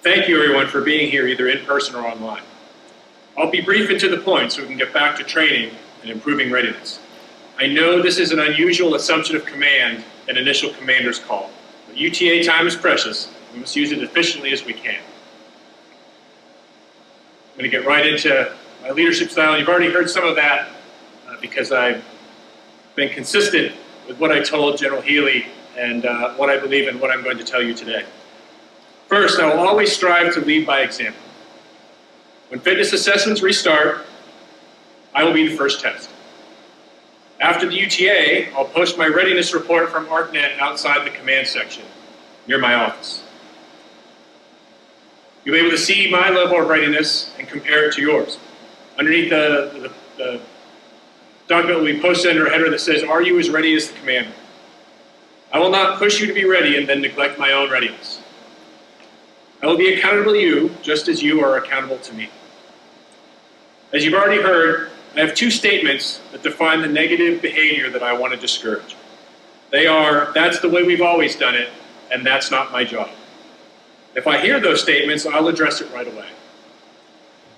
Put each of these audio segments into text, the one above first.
Thank you, everyone, for being here, either in person or online. I'll be brief and to the point so we can get back to training and improving readiness. I know this is an unusual assumption of command and initial commander's call, but UTA time is precious. We must use it efficiently as we can. I'm going to get right into my leadership style. You've already heard some of that because I've been consistent with what I told General Healy and what I believe in, what I'm going to tell you today. First, I will always strive to lead by example. When fitness assessments restart, I will be the first test. After the UTA, I'll post my readiness report from ArcNet outside the command section near my office. You'll be able to see my level of readiness and compare it to yours. Underneath the document will be posted under a header that says, "Are you as ready as the commander?" I will not push you to be ready and then neglect my own readiness. I will be accountable to you just as you are accountable to me. As you've already heard, I have two statements that define the negative behavior that I want to discourage. They are, "That's the way we've always done it," and "That's not my job." If I hear those statements, I'll address it right away.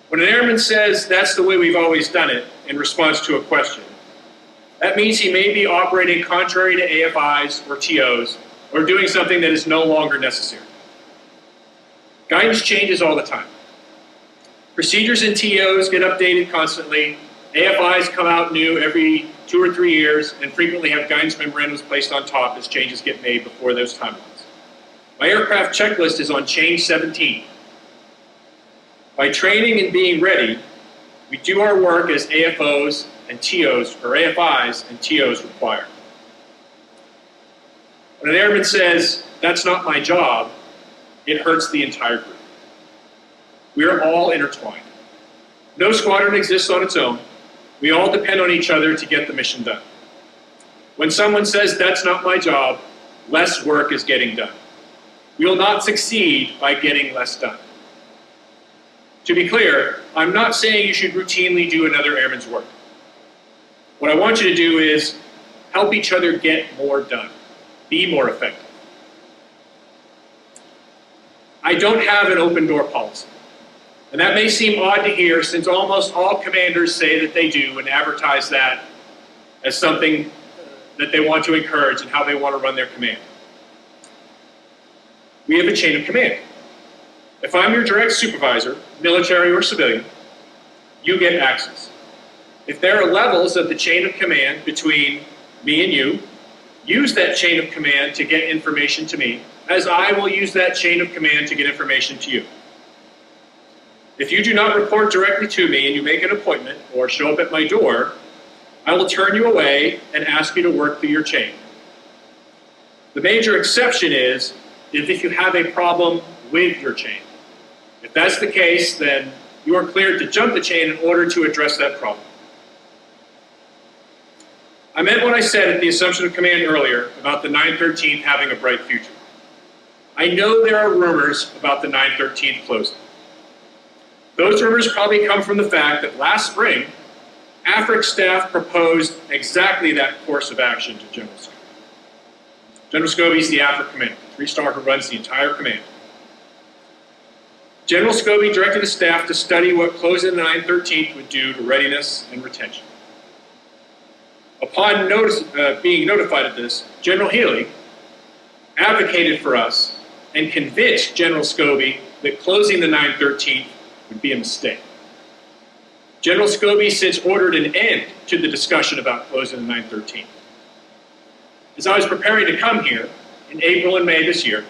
When an airman says, "That's the way we've always done it," in response to a question, that means he may be operating contrary to AFIs or TOs or doing something that is no longer necessary. Guidance changes all the time. Procedures and TOs get updated constantly. AFIs come out new every 2 or 3 years and frequently have guidance memorandums placed on top as changes get made before those timelines. My aircraft checklist is on change 17. By training and being ready, we do our work as AFOs and TOs, or AFIs and TOs require. When an airman says, "That's not my job," it hurts the entire group. We are all intertwined. No squadron exists on its own. We all depend on each other to get the mission done. When someone says, "That's not my job," less work is getting done. We will not succeed by getting less done. To be clear, I'm not saying you should routinely do another airman's work. What I want you to do is help each other get more done, be more effective. I don't have an open door policy. And that may seem odd to hear since almost all commanders say that they do and advertise that as something that they want to encourage and how they want to run their command. We have a chain of command. If I'm your direct supervisor, military or civilian, you get access. If there are levels of the chain of command between me and you, use that chain of command to get information to me, as I will use that chain of command to get information to you. If you do not report directly to me and you make an appointment or show up at my door, I will turn you away and ask you to work through your chain. The major exception is if you have a problem with your chain. If that's the case, then you are cleared to jump the chain in order to address that problem. I meant what I said at the assumption of command earlier about the 913th having a bright future. I know there are rumors about the 913th closing. Those rumors probably come from the fact that last spring, AFRIC staff proposed exactly that course of action to General Scobie. General Scobie is the AFRIC commander, the 3-star who runs the entire command. General Scobie directed his staff to study what closing the 913th would do to readiness and retention. Upon being notified of this, General Healy advocated for us and convinced General Scobie that closing the 913th would be a mistake. General Scobie since ordered an end to the discussion about closing the 913th. As I was preparing to come here in April and May this year,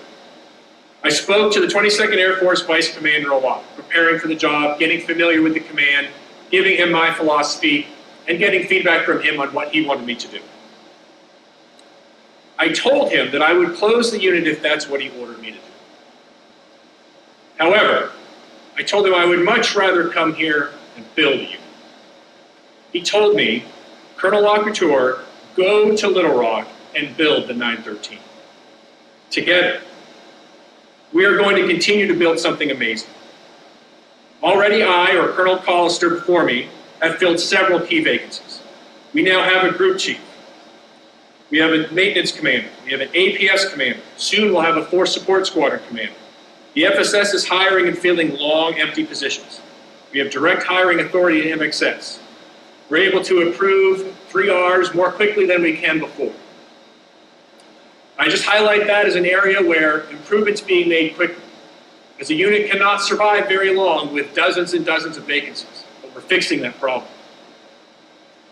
I spoke to the 22nd Air Force Vice Commander a lot, preparing for the job, getting familiar with the command, giving him my philosophy, and getting feedback from him on what he wanted me to do. I told him that I would close the unit if that's what he ordered me to do. However, I told him I would much rather come here and build a unit. He told me, "Colonel Lacouture, go to Little Rock and build the 913. Together, we are going to continue to build something amazing. Already I, or Colonel Collister before me, have filled several key vacancies. We now have a group chief. We have a maintenance commander. We have an APS commander. Soon we'll have a force support squadron commander. The FSS is hiring and filling long, empty positions. We have direct hiring authority in MXS. We're able to approve 3Rs more quickly than we can before. I just highlight that as an area where improvements being made quickly, as a unit cannot survive very long with dozens and dozens of vacancies, but we're fixing that problem.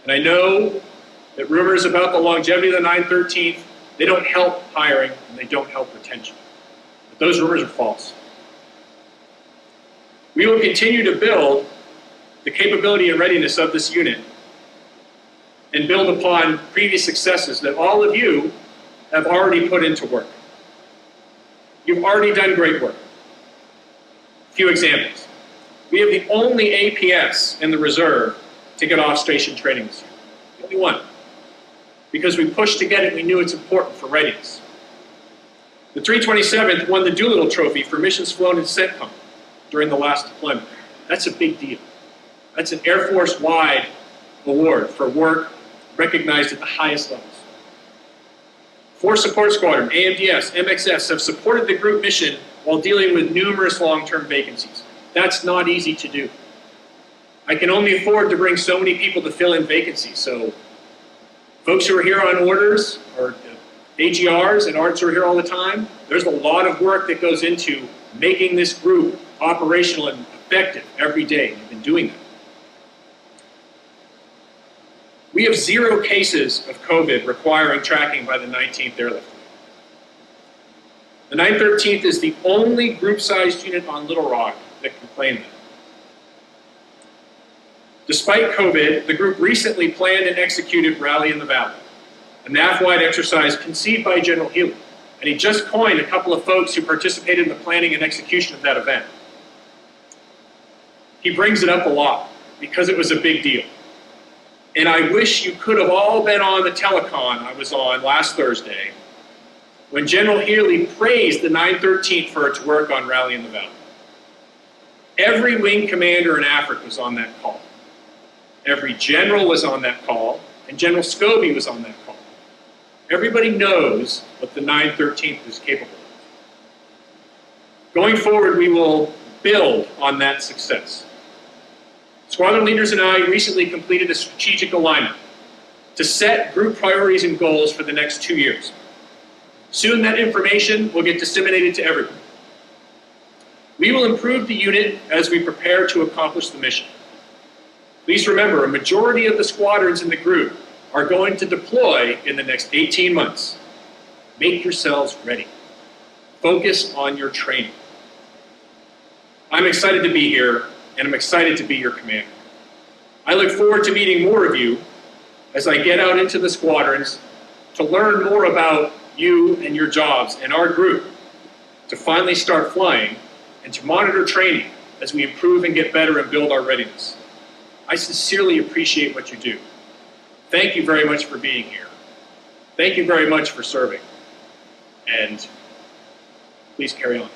And I know that rumors about the longevity of the 913th, they don't help hiring and they don't help retention. But those rumors are false. We will continue to build the capability and readiness of this unit and build upon previous successes that all of you have already put into work. You've already done great work. A few examples. We have the only APS in the reserve to get off-station training this year. The only one. Because we pushed to get it, we knew it's important for readiness. The 327th won the Doolittle Trophy for missions flown in CENTCOM during the last deployment. That's a big deal. That's an Air Force-wide award for work recognized at the highest levels. Force Support Squadron, AMDS, MXS have supported the group mission while dealing with numerous long-term vacancies. That's not easy to do. I can only afford to bring so many people to fill in vacancies, so folks who are here on orders, or AGRs and ARTs who are here all the time, there's a lot of work that goes into making this group operational and effective every day. We've been doing that. We have 0 cases of COVID requiring tracking by the 19th Airlift. The 913th is the only group-sized unit on Little Rock that can claim that. Despite COVID, the group recently planned and executed Rally in the Valley, a NAF-wide exercise conceived by General Healy, and he just coined a couple of folks who participated in the planning and execution of that event. He brings it up a lot because it was a big deal. And I wish you could have all been on the telecon I was on last Thursday when General Healy praised the 913th for its work on Rally in the Valley. Every wing commander in Africa was on that call. Every general was on that call, and General Scobie was on that call. Everybody knows what the 913th is capable of. Going forward, we will build on that success. Squadron leaders and I recently completed a strategic alignment to set group priorities and goals for the next 2 years. Soon that information will get disseminated to everyone. We will improve the unit as we prepare to accomplish the mission. Please remember, a majority of the squadrons in the group are going to deploy in the next 18 months. Make yourselves ready. Focus on your training. I'm excited to be here, and I'm excited to be your commander. I look forward to meeting more of you as I get out into the squadrons to learn more about you and your jobs and our group, to finally start flying and to monitor training as we improve and get better and build our readiness. I sincerely appreciate what you do. Thank you very much for being here. Thank you very much for serving. And please carry on.